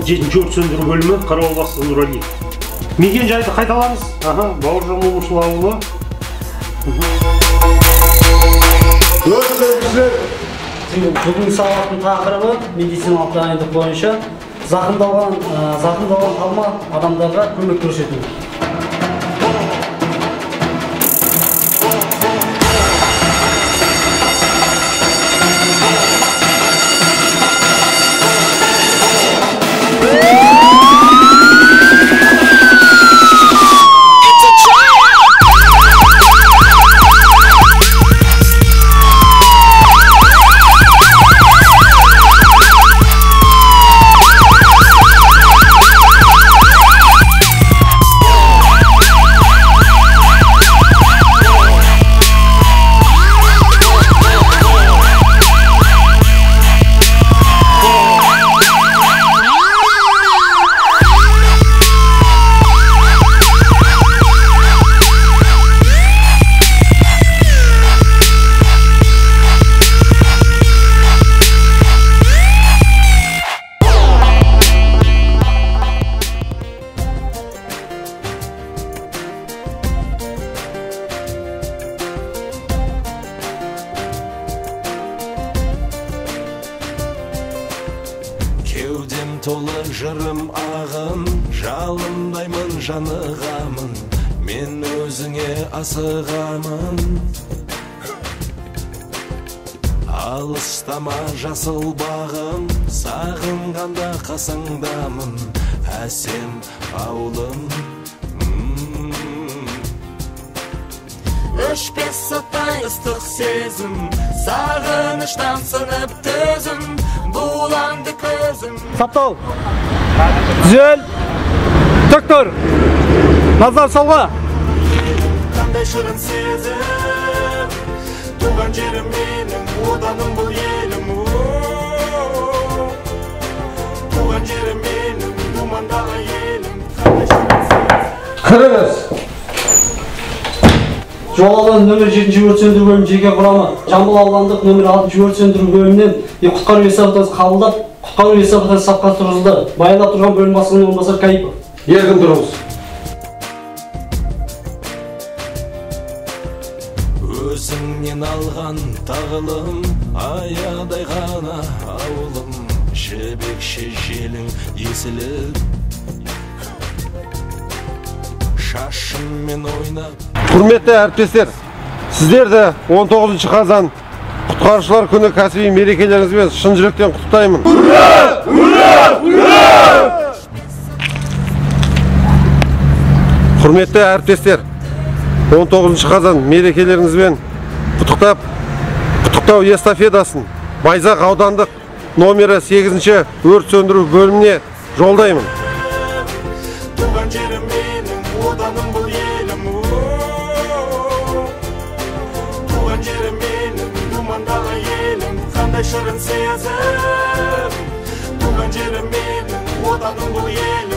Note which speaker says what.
Speaker 1: 7-ші өрт сөндіру бөлімі, қарауыл бастығы Нұралиев. Мекен жайды қайталамыз. Бауыржан Момышұлы ауылы.
Speaker 2: Бүгінгі сабақтың тақырыбы медициналық дайындық бойынша зақымдалған алма адамдарға көмек көрсету.
Speaker 3: Кеудем толы жырым ағын, жалындаймын жанығамын, мен өзіңе асығамын. Алыстама жасыл бағым, сағынғанда қасыңдамын, әсем ауылым. Өшпес соттай ыстық сезім, сағыныштан сынып төзім, бұланды көзім.
Speaker 4: Саптау! Түзел! Тік тұр! Назар солға!
Speaker 3: Қандай шырын сезім, туған жерім менің, оданым бұл елім. Туған жерім менің, думандағы елім. Қандай шырын сезім.
Speaker 2: Кіріңіз! Жол алаңы нөмір 7-ші өрт сөндіру бөлімі жеке құрамы Жамбыл аудандық нөмір 6-ші өрт сөндіру бөлімінен құтқару эстафетасы қабылдап, құтқару эстафетасы сапқа тұрғызды. Баяндап тұрған бөлім бастығының орынбасары Кайыпов.
Speaker 1: Еркін тұрыңыз.
Speaker 3: Өзіңнен алған тағылым, аядай ғана ауылым, жібекші желің есіліп, шашыммен ойнап.
Speaker 5: Құрметті әріптестер, сіздерді 19 қазан құтқарушылар күні кәсіби мерекелеріңізбен шын жүректен құттықтаймын. Ура! Ура! Ура! Құрметті әріптестер, 19 қазан мерекелеріңізбен құттықтау эстафетасын Байзақ аудандық номері 8-ші өрт сөндіру бөліміне жолдаймын.
Speaker 3: Туған жерім менің, оданым бұл елім. Туған жерім менің, думандағы елім. Қандай шырын сезім, туған жерім менің, оданым бұл елім.